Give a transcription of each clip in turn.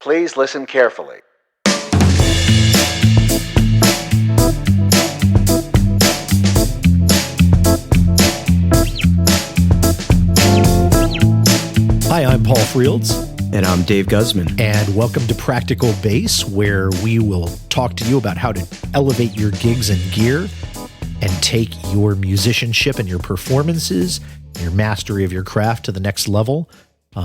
Please listen carefully. Hi, I'm Paul Frields. And I'm Dave Guzman. And welcome to Practical Bass, where we will talk to you about how to elevate your gigs and gear and take your musicianship and your performances, your mastery of your craft to the next level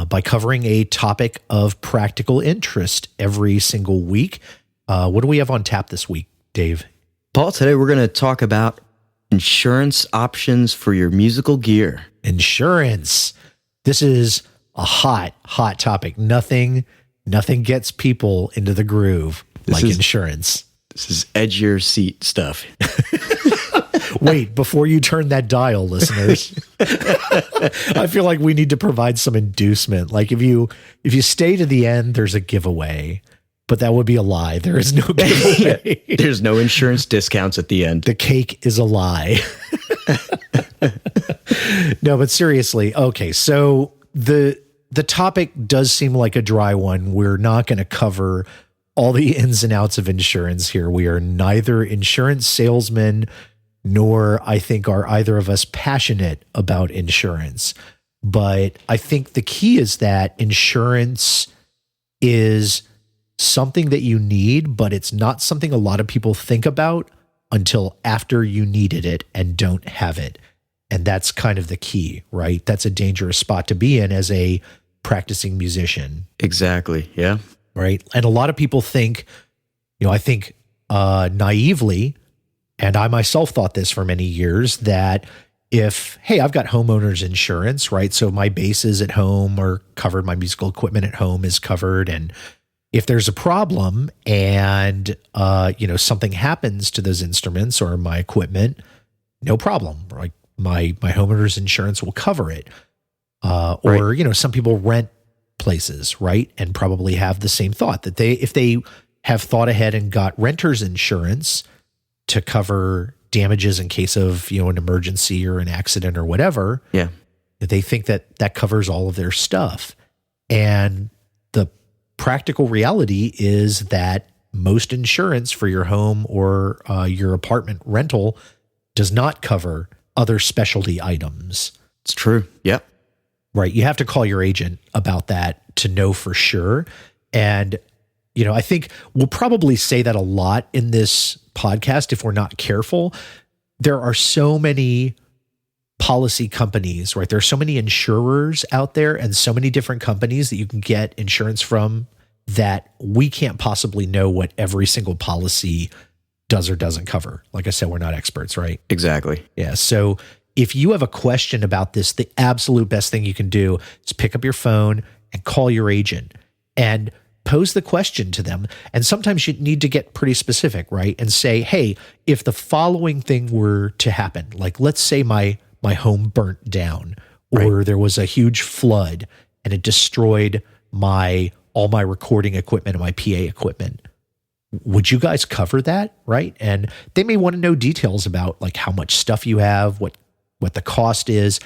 by covering a topic of practical interest every single week. What do we have on tap this week, Dave? Paul, today we're going to talk about insurance options for your musical gear. Insurance. This is a hot topic. Nothing gets people into the groove like insurance. This is edge your seat stuff. Wait, before you turn that dial, listeners, I feel like we need to provide some inducement. Like if you stay to the end, there's a giveaway, but that would be a lie. There is no giveaway. There's no insurance discounts at the end. The cake is a lie. No, but seriously. Okay. So the topic does seem like a dry one. We're not going to cover all the ins and outs of insurance here. We are neither insurance salesmen, nor I think are either of us passionate about insurance. But I think the key is that insurance is something that you need, but it's not something a lot of people think about until after you needed it and don't have it. And that's kind of the key, right? That's a dangerous spot to be in as a practicing musician. Exactly. Yeah. Right. And a lot of people think, I think naively, and I myself thought this for many years, that I've got homeowners insurance, right? So my basses at home are covered, my musical equipment at home is covered. And if there's a problem and, something happens to those instruments or my equipment, no problem. Like my homeowner's insurance will cover it. Or, some people rent places, right? And probably have the same thought that if they have thought ahead and got renter's insurance to cover damages in case of, an emergency or an accident or whatever, they think that covers all of their stuff. And the practical reality is that most insurance for your home or your apartment rental does not cover other specialty items. It's true. Yep. Right. You have to call your agent about that to know for sure. And, I think we'll probably say that a lot in this podcast if we're not careful. There are so many policy companies, right? There are so many insurers out there and so many different companies that you can get insurance from that we can't possibly know what every single policy does or doesn't cover. Like I said, we're not experts, right? Exactly. Yeah. So if you have a question about this, the absolute best thing you can do is pick up your phone and call your agent and pose the question to them. And sometimes you need to get pretty specific, right? And say, hey, if the following thing were to happen, like let's say my home burnt down or there was a huge flood and it destroyed all my recording equipment and my PA equipment, would you guys cover that? Right. And they may want to know details about like how much stuff you have, what the cost is.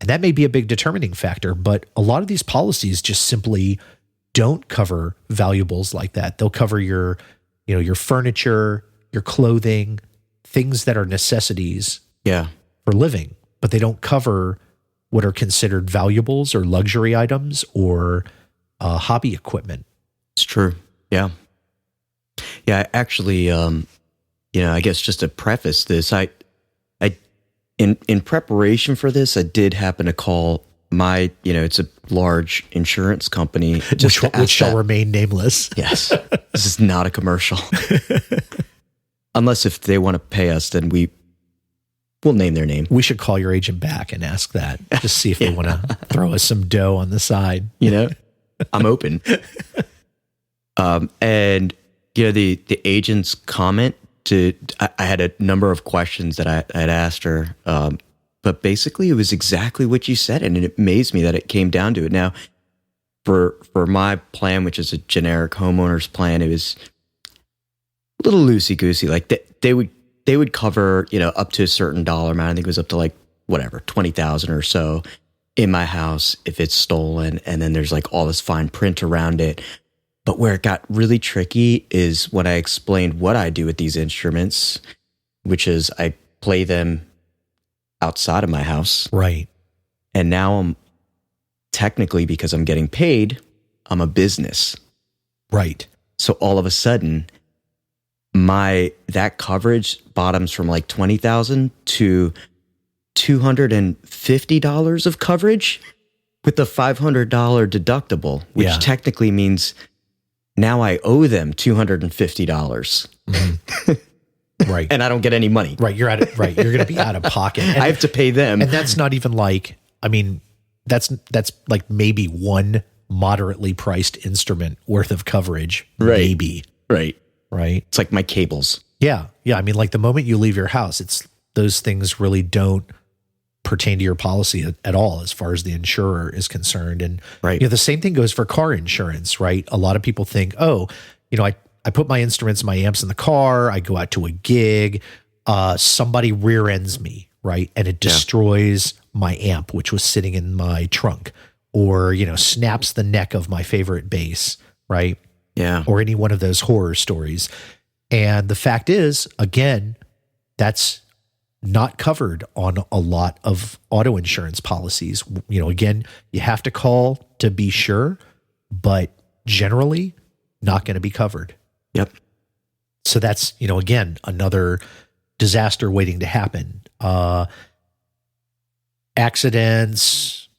And that may be a big determining factor, but a lot of these policies just simply don't cover valuables like that. They'll cover your furniture, your clothing, things that are necessities for living, but they don't cover what are considered valuables or luxury items or hobby equipment. It's true. Yeah. Yeah. Actually, I guess just to preface this, in preparation for this, I did happen to call my, it's a large insurance company. Which shall remain nameless. Yes. This is not a commercial. Unless if they want to pay us, then we'll name their name. We should call your agent back and ask that. Just see if they want to throw us some dough on the side. I'm open. And, the agent's comment I had a number of questions that I had asked her, but basically it was exactly what you said, and it amazed me that it came down to it. Now, for my plan, which is a generic homeowner's plan, it was a little loosey-goosey. Like they would cover, up to a certain dollar amount. I think it was up to like whatever, 20,000 or so in my house if it's stolen, and then there's like all this fine print around it. But where it got really tricky is when I explained what I do with these instruments, which is I play them outside of my house. Right. And now I'm technically, because I'm getting paid, I'm a business. Right. So all of a sudden, that coverage bottoms from like $20,000 to $250 of coverage with a $500 deductible, which technically means now I owe them $250. Right. And I don't get any money. Right. You're going to be out of pocket. And, I have to pay them. And that's not even like, I mean, that's like maybe one moderately priced instrument worth of coverage. Right. Maybe. Right. Right. It's like my cables. Yeah. Yeah. I mean, like the moment you leave your house, those things really don't pertain to your policy at all as far as the insurer is concerned. And right. The same thing goes for car insurance, right? A lot of people think, oh, I put my instruments, my amps in the car, I go out to a gig, somebody rear ends me, right? And it destroys my amp, which was sitting in my trunk, or, snaps the neck of my favorite bass, right? Yeah. Or any one of those horror stories. And the fact is, again, that's not covered on a lot of auto insurance policies. Again, you have to call to be sure, but generally not going to be covered. Yep. So that's, again, another disaster waiting to happen. Accidents,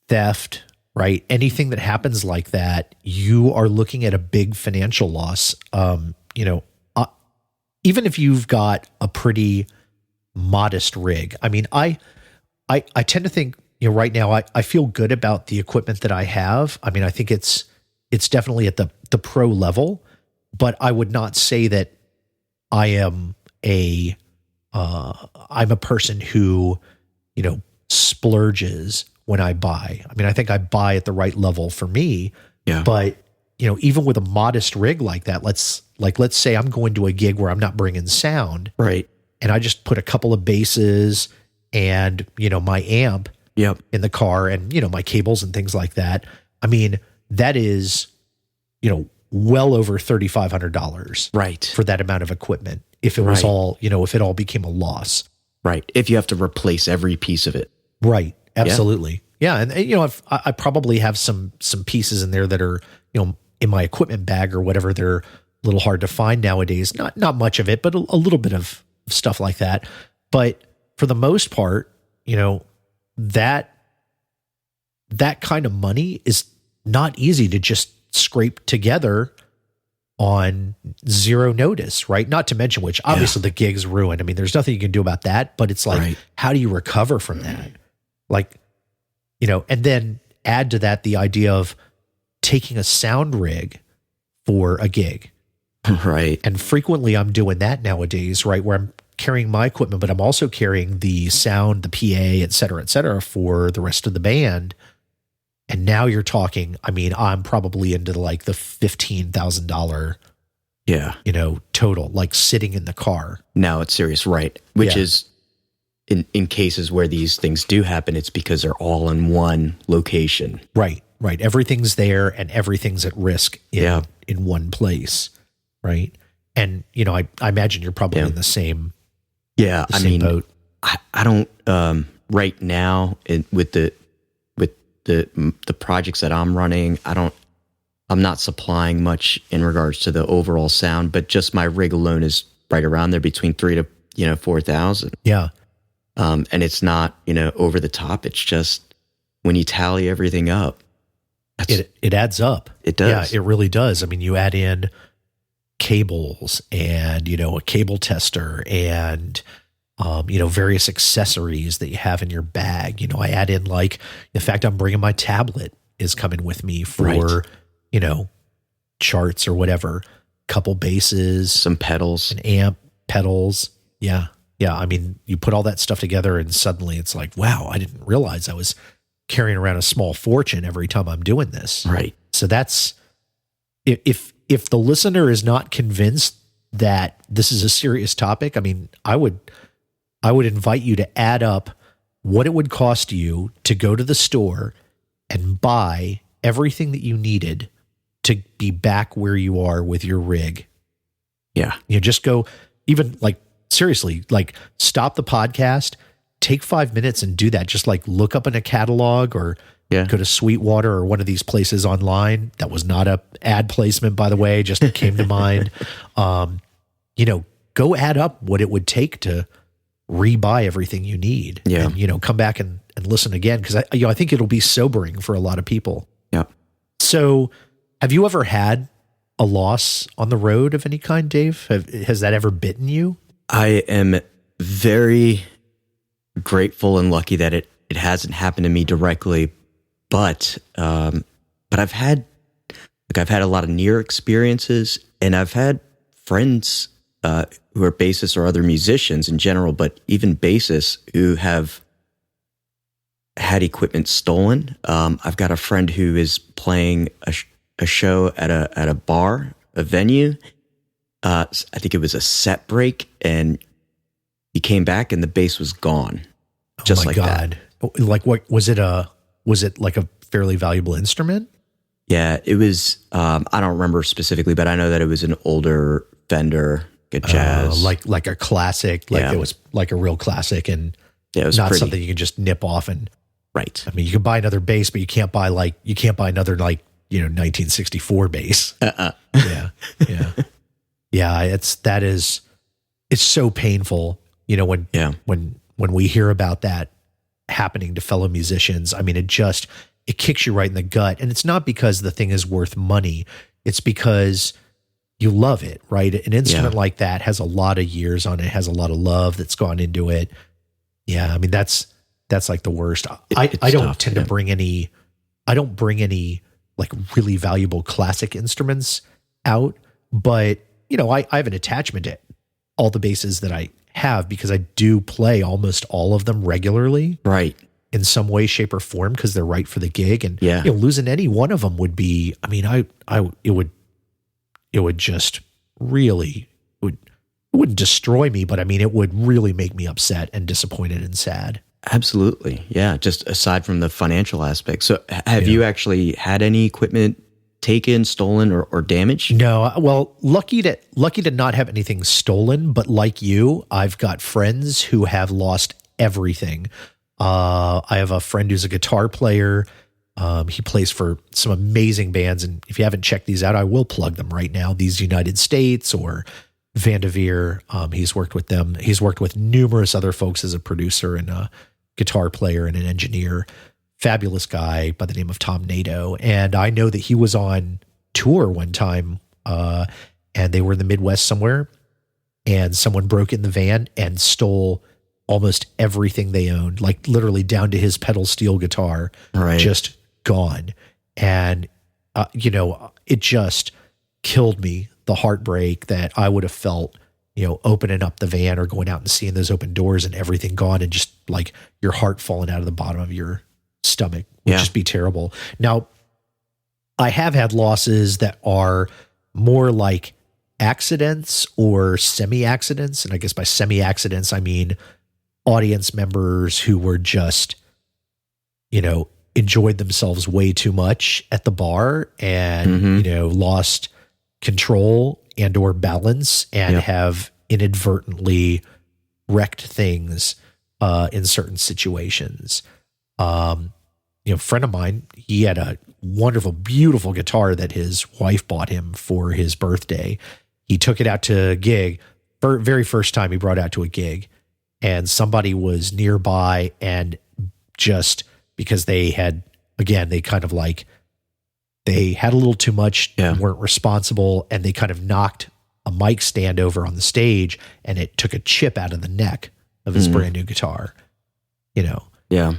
theft, right? Anything that happens like that, you are looking at a big financial loss. Even if you've got a pretty modest rig. I mean, I tend to think, right now I feel good about the equipment that I have. I mean, I think it's definitely at the pro level, but I would not say that I am I'm a person who, splurges when I buy. I mean, I think I buy at the right level for me. Yeah. But, even with a modest rig like that, let's say I'm going to a gig where I'm not bringing sound. Right. And I just put a couple of basses and, my amp in the car and, my cables and things like that. I mean, that is, well over $3,500 right for that amount of equipment. If it was all, if it all became a loss. Right. If you have to replace every piece of it. Right. Absolutely. Yeah. And I probably have some pieces in there that are, in my equipment bag or whatever. They're a little hard to find nowadays. Not much of it, but a little bit of stuff like that. But for the most part, that kind of money is not easy to just scrape together on zero notice, right? Not to mention which obviously the gig's ruined. I mean, there's nothing you can do about that, but it's like, how do you recover from that? Like, and then add to that the idea of taking a sound rig for a gig. Right. And frequently I'm doing that nowadays, right? Where I'm carrying my equipment, but I'm also carrying the sound, the PA, et cetera, for the rest of the band. And now you're talking, I mean, I'm probably into like the $15,000, total, like sitting in the car. Now it's serious, right? Which is in cases where these things do happen, it's because they're all in one location. Right. Everything's there and everything's at risk in one place. Right. And, I imagine you're probably in the same. Yeah. I mean, boat. I don't, right now with the projects that I'm running, I'm not supplying much in regards to the overall sound, but just my rig alone is right around there between 3,000 to 4,000. Yeah. And it's not, over the top. It's just when you tally everything up, it adds up. It does. Yeah, it really does. I mean, you add in cables and, a cable tester and, various accessories that you have in your bag. I add in like the fact I'm bringing my tablet is coming with me for, charts or whatever, couple basses, some pedals, an amp, pedals. Yeah. Yeah. I mean, you put all that stuff together and suddenly it's like, wow, I didn't realize I was carrying around a small fortune every time I'm doing this. Right. So that's, if the listener is not convinced that this is a serious topic, I mean, I would invite you to add up what it would cost you to go to the store and buy everything that you needed to be back where you are with your rig. Yeah. Just go, even like seriously, like stop the podcast, take 5 minutes and do that. Just like look up in a catalog or go to Sweetwater or one of these places online. That was not a ad placement, by the way, just came to mind. Go add up what it would take to rebuy everything you need. Yeah. And, come back and listen again. Cause I think it'll be sobering for a lot of people. Yeah. So have you ever had a loss on the road of any kind, Dave? Has that ever bitten you? I am very grateful and lucky that it hasn't happened to me directly, but I've had a lot of near experiences, and I've had friends who are bassists or other musicians in general, but even bassists who have had equipment stolen. I've got a friend who is playing a show at a bar, a venue. I think it was a set break, and he came back and the bass was gone. Just like that. Like what was it? Was it like a fairly valuable instrument? Yeah, it was. I don't remember specifically, but I know that it was an older Fender, a jazz, like a classic. Like it was like a real classic, and it was not pretty. something you can just nip off. And Right. I mean, you can buy another bass, but you can't buy another 1964 bass. Yeah. It's so painful, when we hear about that happening to fellow musicians. I mean, it kicks you right in the gut. And it's not because the thing is worth money. It's because you love it, right? An instrument like that has a lot of years on it, has a lot of love that's gone into it. Yeah. I mean, that's like the worst. I don't tend to bring any like really valuable classic instruments out, but I have an attachment to all the basses that I have because I do play almost all of them regularly. Right. In some way, shape, or form, because they're right for the gig. And losing any one of them would be, I mean, it would just really, it wouldn't destroy me, but I mean, it would really make me upset and disappointed and sad. Absolutely. Yeah. Just aside from the financial aspect. So have you actually had any equipment taken, stolen, or damaged? No. Well, lucky to not have anything stolen, but like you, I've got friends who have lost everything. I have a friend who's a guitar player. He plays for some amazing bands. And if you haven't checked these out, I will plug them right now. These United States or Vanderveer. He's worked with them. He's worked with numerous other folks as a producer and a guitar player and an engineer. Fabulous guy by the name of Tom Nato. And I know that he was on tour one time, and they were in the Midwest somewhere, and someone broke in the van and stole almost everything they owned, like literally down to his pedal steel guitar, just gone. And, it just killed me, the heartbreak that I would have felt, opening up the van or going out and seeing those open doors and everything gone, and just like your heart falling out of the bottom of your stomach would just be terrible. Now, I have had losses that are more like accidents or semi-accidents. And I guess by semi-accidents, I mean audience members who were just, enjoyed themselves way too much at the bar and, lost control and or balance and have inadvertently wrecked things in certain situations. A friend of mine, he had a wonderful, beautiful guitar that his wife bought him for his birthday. He took it out to a gig, very first time he brought it out to a gig, and somebody was nearby, and just because they had, again, they had a little too much, weren't responsible, and they kind of knocked a mic stand over on the stage, and it took a chip out of the neck of his brand new guitar, Yeah.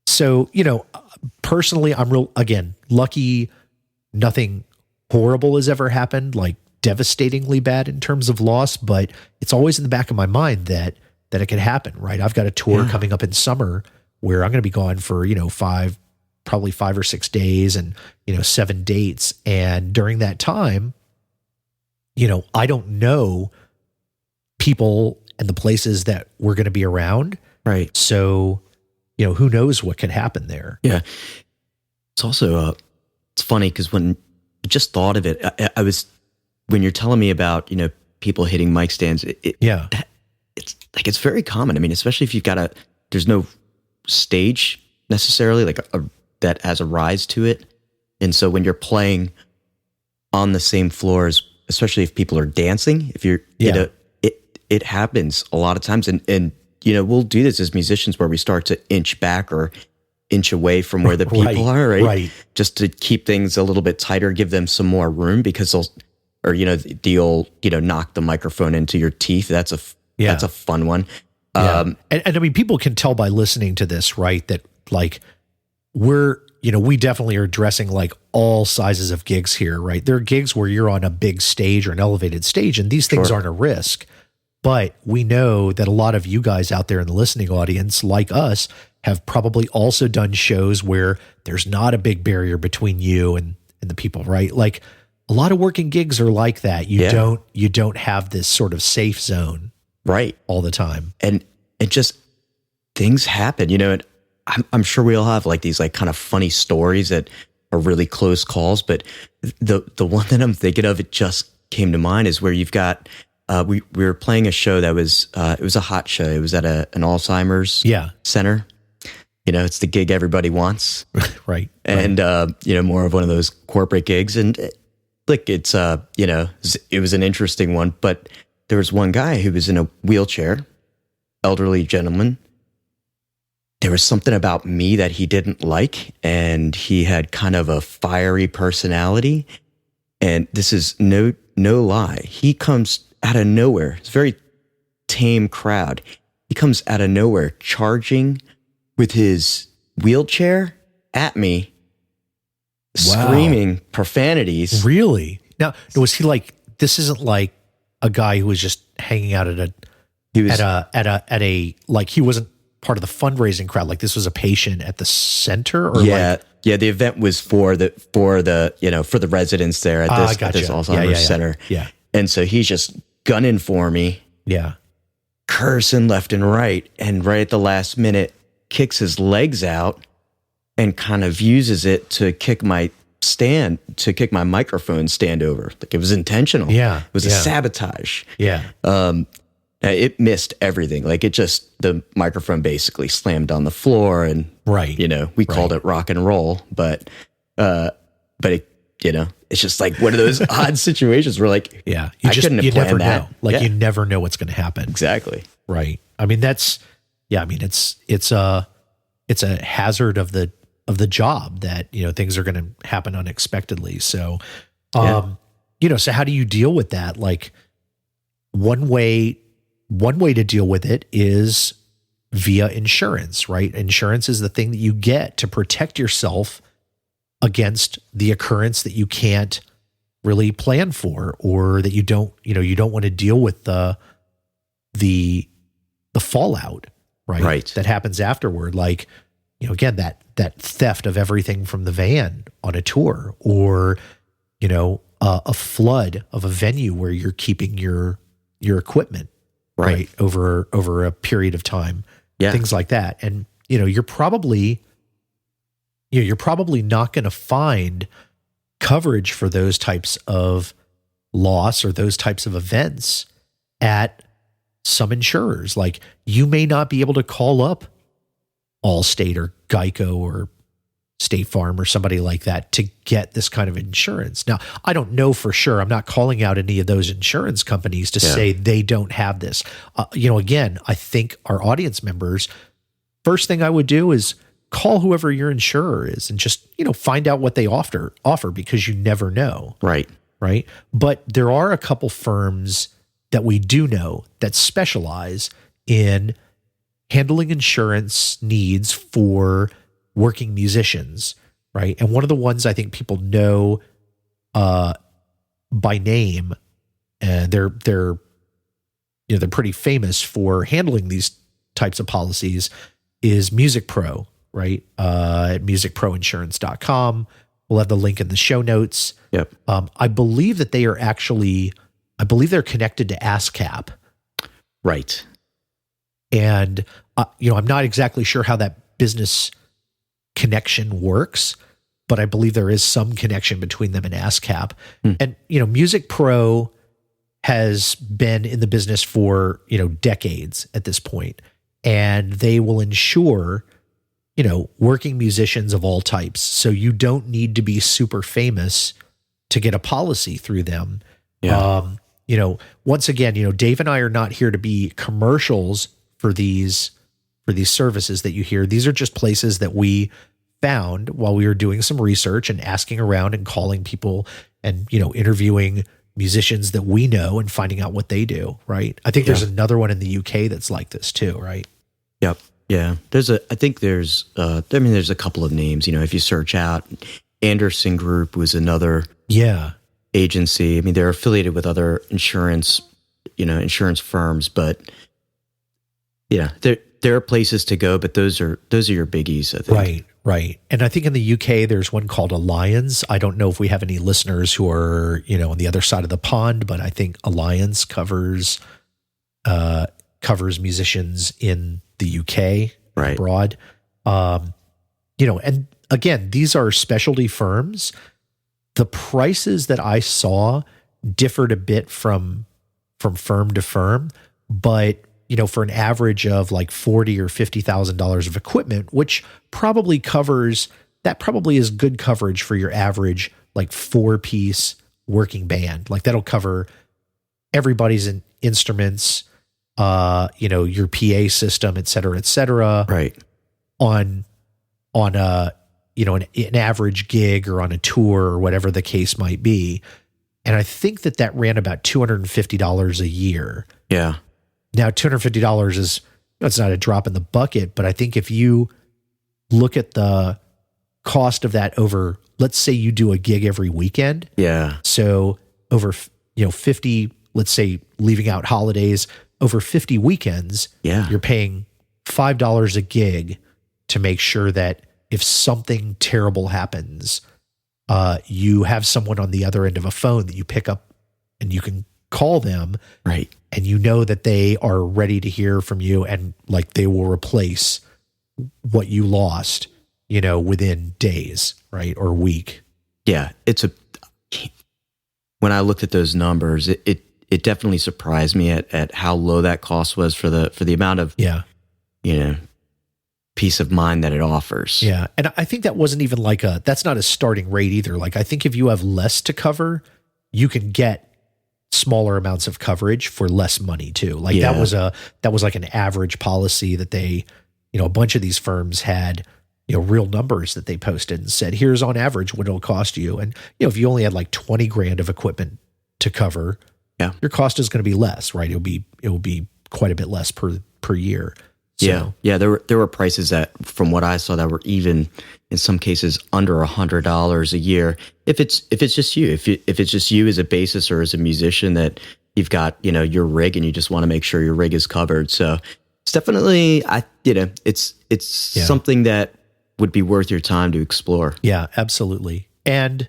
So, personally, I'm lucky nothing horrible has ever happened, like devastatingly bad in terms of loss, but it's always in the back of my mind that it could happen, right? I've got a tour coming up in summer where I'm going to be gone for, probably 5 or 6 days and, 7 dates. And during that time, I don't know people and the places that we're going to be around. Right. So, who knows what could happen there? Yeah. It's also, it's funny because when just thought of it. I was, when you're telling me about, people hitting mic stands, Yeah. it's like, it's very common. I mean, especially if you've got there's no stage necessarily, like that has a rise to it. And so when you're playing on the same floors, especially if people are dancing, if you're, it happens a lot of times. And we'll do this as musicians where we start to inch back or inch away from where the people are, right? Right. Just to keep things a little bit tighter, give them some more room, because the old, knock the microphone into your teeth. That's a fun one. Yeah. And I mean, people can tell by listening to this, right, that like we definitely are addressing like all sizes of gigs here, right? There are gigs where you're on a big stage or an elevated stage, and these things aren't a risk. But we know that a lot of you guys out there in the listening audience, like us, have probably also done shows where there's not a big barrier between you and the people, right? Like a lot of working gigs are like that. You don't have this sort of safe zone, right, all the time. And it just, things happen, and I'm sure we all have like these like kind of funny stories that are really close calls. But the one that I'm thinking of, it just came to mind, is where you've got, we were playing a show that was, it was a hot show. It was at an Alzheimer's center. It's the gig everybody wants. Right. And, more of one of those corporate gigs. And it was an interesting one, but there was one guy who was in a wheelchair, elderly gentleman. There was something about me that he didn't like, and he had kind of a fiery personality. And this is no lie. He comes out of nowhere. It's a very tame crowd. He comes out of nowhere charging with his wheelchair at me, screaming profanities. Really? Now, was he like, this isn't like a guy who was just hanging out at a like, he wasn't part of the fundraising crowd. Like this was a patient at the center, or the event was for the residents there at this Alzheimer's center. Yeah. And so he's just gunning for me. Yeah. Cursing left and right. And right at the last minute, kicks his legs out and kind of uses it to kick my microphone stand over. Like it was intentional. Yeah. It was a sabotage. Yeah. It missed everything. Like the microphone basically slammed on the floor, and we called it rock and roll, but it, it's just like one of those odd situations where like, you never know. Like you never know what's going to happen. Exactly. Right. I mean, it's a hazard of the job that, things are going to happen unexpectedly. So, so how do you deal with that? Like one way to deal with it is via insurance, right? Insurance is the thing that you get to protect yourself against the occurrence that you can't really plan for, or that you don't want to deal with the fallout, right? That happens afterward. Like, again, that theft of everything from the van on a tour, or, a flood of a venue where you're keeping your equipment, right? Over a period of time, things like that. And, you're probably not going to find coverage for those types of loss or those types of events at some insurers. Like you may not be able to call up Allstate or Geico or State Farm or somebody like that to get this kind of insurance. Now, I don't know for sure. I'm not calling out any of those insurance companies to say they don't have this. Again, I think our audience members, first thing I would do is call whoever your insurer is and just, find out what they offer, because you never know. Right. Right. But there are a couple firms that we do know that specialize in handling insurance needs for working musicians, right? And one of the ones I think people know by name, and they're pretty famous for handling these types of policies, is Music Pro, right? At musicproinsurance.com. We'll have the link in the show notes. Yep. I believe that they are they're connected to ASCAP. Right. And, I'm not exactly sure how that business connection works, but I believe there is some connection between them and ASCAP. And, Music Pro has been in the business for, decades at this point, and they will insure, working musicians of all types. So you don't need to be super famous to get a policy through them. Yeah. Once again, Dave and I are not here to be commercials for these services that you hear. These are just places that we found while we were doing some research and asking around and calling people and, interviewing musicians that we know and finding out what they do. Right. I think there's another one in the UK that's like this too. Right. Yep. Yeah. There's a couple of names, if you search out, Anderson Group was another agency. I mean, they're affiliated with other insurance firms, but there are places to go, but those are your biggies, I think. Right. And I think in the UK, there's one called Alliance. I don't know if we have any listeners who are, on the other side of the pond, but I think Alliance covers musicians in the UK, abroad. And again, these are specialty firms. The prices that I saw differed a bit from firm to firm, but for an average of like $40,000 or $50,000 of equipment, which probably is good coverage for your average like 4-piece working band. Like that'll cover everybody's instruments, your PA system, et cetera, right, on a an average gig or on a tour or whatever the case might be. And I think that ran about $250 a year. Yeah. Now, $250 is, it's not a drop in the bucket, but I think if you look at the cost of that over, let's say you do a gig every weekend. Yeah. So over, 50, let's say leaving out holidays, over 50 weekends, you're paying $5 a gig to make sure that if something terrible happens, you have someone on the other end of a phone that you pick up and you can call them. Right. And that they are ready to hear from you and like they will replace what you lost, within days, right? Or week. Yeah. When I looked at those numbers, it definitely surprised me at how low that cost was for the amount of, peace of mind that it offers. Yeah. And I think that wasn't even that's not a starting rate either. Like, I think if you have less to cover, you can get smaller amounts of coverage for less money too. Like that was like an average policy that they, a bunch of these firms had, real numbers that they posted and said, here's on average what it'll cost you. And, if you only had like 20 grand of equipment to cover, your cost is going to be less, right? It will be quite a bit less per year. So, yeah. There were prices that, from what I saw, that were even in some cases under $100 a year. If it's just you, if it's just you as a bassist or as a musician that you've got, your rig and you just want to make sure your rig is covered. So it's definitely, it's something that would be worth your time to explore. Yeah, absolutely. And,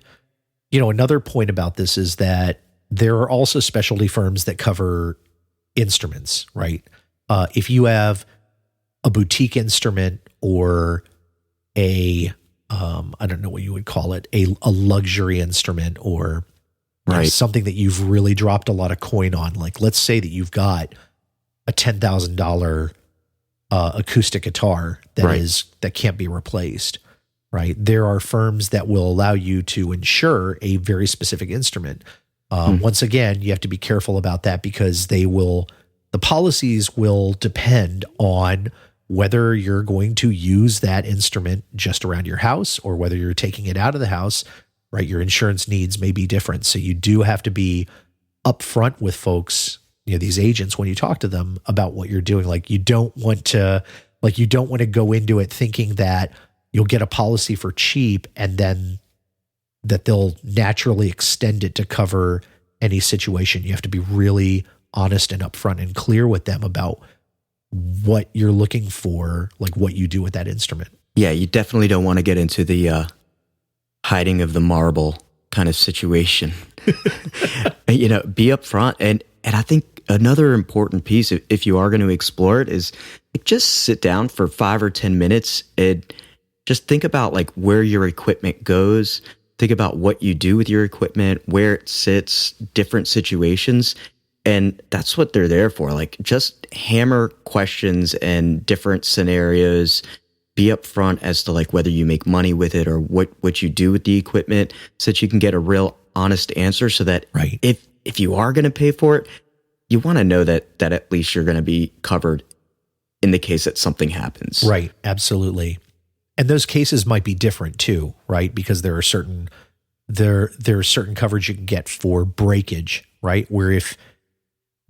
another point about this is that there are also specialty firms that cover instruments, right? If you have a boutique instrument or I don't know what you would call it, a luxury instrument or something that you've really dropped a lot of coin on. Like, let's say that you've got a $10,000 acoustic guitar that can't be replaced, right? There are firms that will allow you to insure a very specific instrument. Once again, you have to be careful about that because the policies will depend on whether you're going to use that instrument just around your house or whether you're taking it out of the house, right? Your insurance needs may be different. So you do have to be upfront with folks, these agents, when you talk to them about what you're doing. Like, you don't want to go into it thinking that you'll get a policy for cheap and then that they'll naturally extend it to cover any situation. You have to be really honest and upfront and clear with them about what you're looking for, like what you do with that instrument. Yeah, you definitely don't want to get into the hiding of the marble kind of situation. Be upfront. And I think another important piece, if you are going to explore it, is just sit down for 5 or 10 minutes and just think about like where your equipment goes. Think about what you do with your equipment, where it sits, different situations. And that's what they're there for. Like, just hammer questions and different scenarios. Be upfront as to like whether you make money with it or what you do with the equipment, so that you can get a real honest answer. So that Right. if you are going to pay for it, you want to know that at least you're going to be covered in the case that something happens. Right. Absolutely. And those cases might be different too, right? Because there are certain coverage you can get for breakage, right? Where if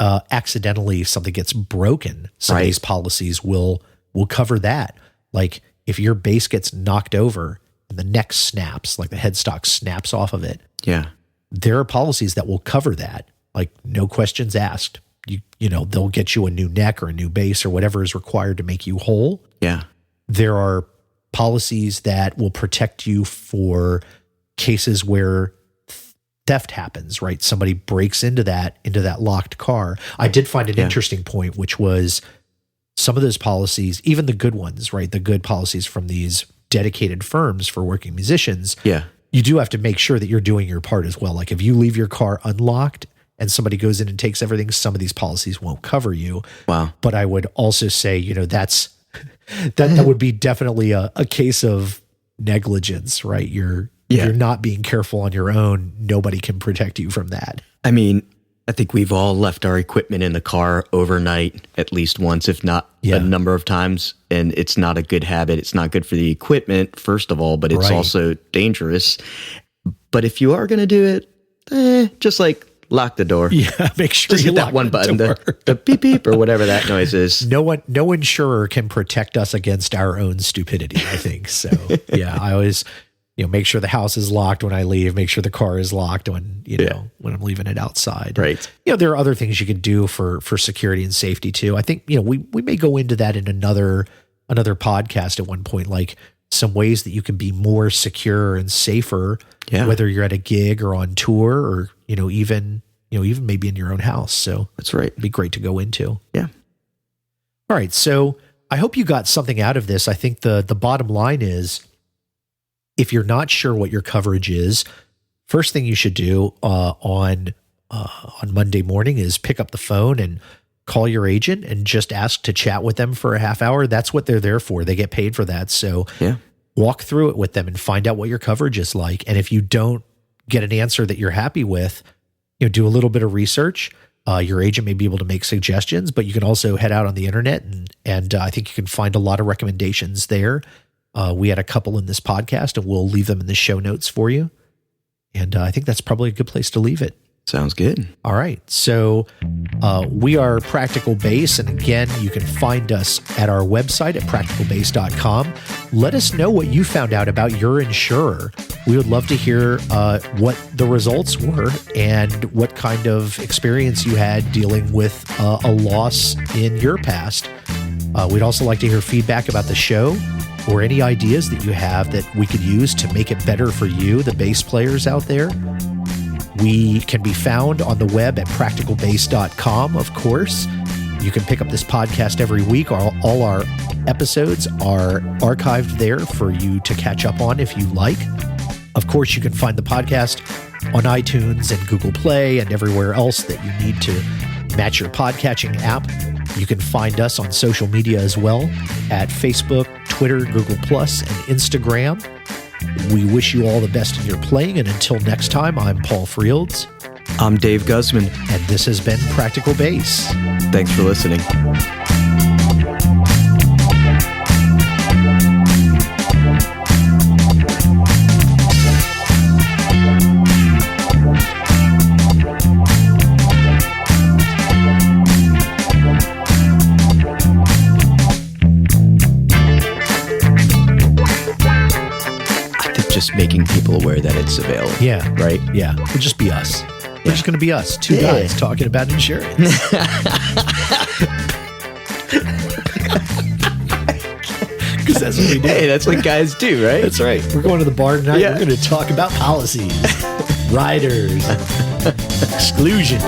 accidentally something gets broken, some of these policies will cover that. Like if your base gets knocked over and the neck snaps, like the headstock snaps off of it. Yeah. There are policies that will cover that. Like no questions asked. You know, they'll get you a new neck or a new base or whatever is required to make you whole. Yeah. There are policies that will protect you for cases where theft happens, right? Somebody breaks into that locked car. I did find an interesting point, which was some of those policies, even the good ones, right? The good policies from these dedicated firms for working musicians. Yeah. You do have to make sure that you're doing your part as well. Like if you leave your car unlocked and somebody goes in and takes everything, some of these policies won't cover you. Wow. But I would also say, you know, that would be definitely a case of negligence, right? If you're not being careful on your own, nobody can protect you from that. I mean, I think we've all left our equipment in the car overnight at least once, if not a number of times. And it's not a good habit. It's not good for the equipment, first of all, but it's also dangerous. But if you are going to do it, just like lock the door. Yeah, make sure just you hit that one button, the beep beep or whatever that noise is. No insurer can protect us against our own stupidity, I think. So yeah, I always, make sure the house is locked when I leave, make sure the car is locked when, when I'm leaving it outside. Right. There are other things you could do for security and safety too. I think, we may go into that in another podcast at one point, like some ways that you can be more secure and safer, whether you're at a gig or on tour or, even maybe in your own house. So that's right. It'd be great to go into. Yeah. All right. So I hope you got something out of this. I think the bottom line is, if you're not sure what your coverage is, first thing you should do on Monday morning is pick up the phone and call your agent and just ask to chat with them for a half hour. That's what they're there for. They get paid for that. So walk through it with them and find out what your coverage is like. And if you don't get an answer that you're happy with, do a little bit of research. Your agent may be able to make suggestions, but you can also head out on the internet and I think you can find a lot of recommendations there. We had a couple in this podcast, and we'll leave them in the show notes for you. And I think that's probably a good place to leave it. Sounds good. All right. So we are Practical Base. And again, you can find us at our website at practicalbase.com. Let us know what you found out about your insurer. We would love to hear what the results were and what kind of experience you had dealing with a loss in your past. We'd also like to hear feedback about the show or any ideas that you have that we could use to make it better for you, the bass players out there. We can be found on the web at practicalbase.com, of course. You can pick up this podcast every week. All our episodes are archived there for you to catch up on if you like. Of course, you can find the podcast on iTunes and Google Play and everywhere else that you need to match your podcatching app. You can find us on social media as well at Facebook, Twitter, Google+, and Instagram. We wish you all the best in your playing, and until next time, I'm Paul Frields. I'm Dave Guzman. And this has been Practical Bass. Thanks for listening. Just making people aware that it's available. Yeah. Right? Yeah. We'll just be us. We're just going to be us. Two guys talking about insurance. Because that's what we do. Hey, that's what guys do, right? That's right. We're going to the bar tonight. Yeah. We're going to talk about policies, riders, exclusions.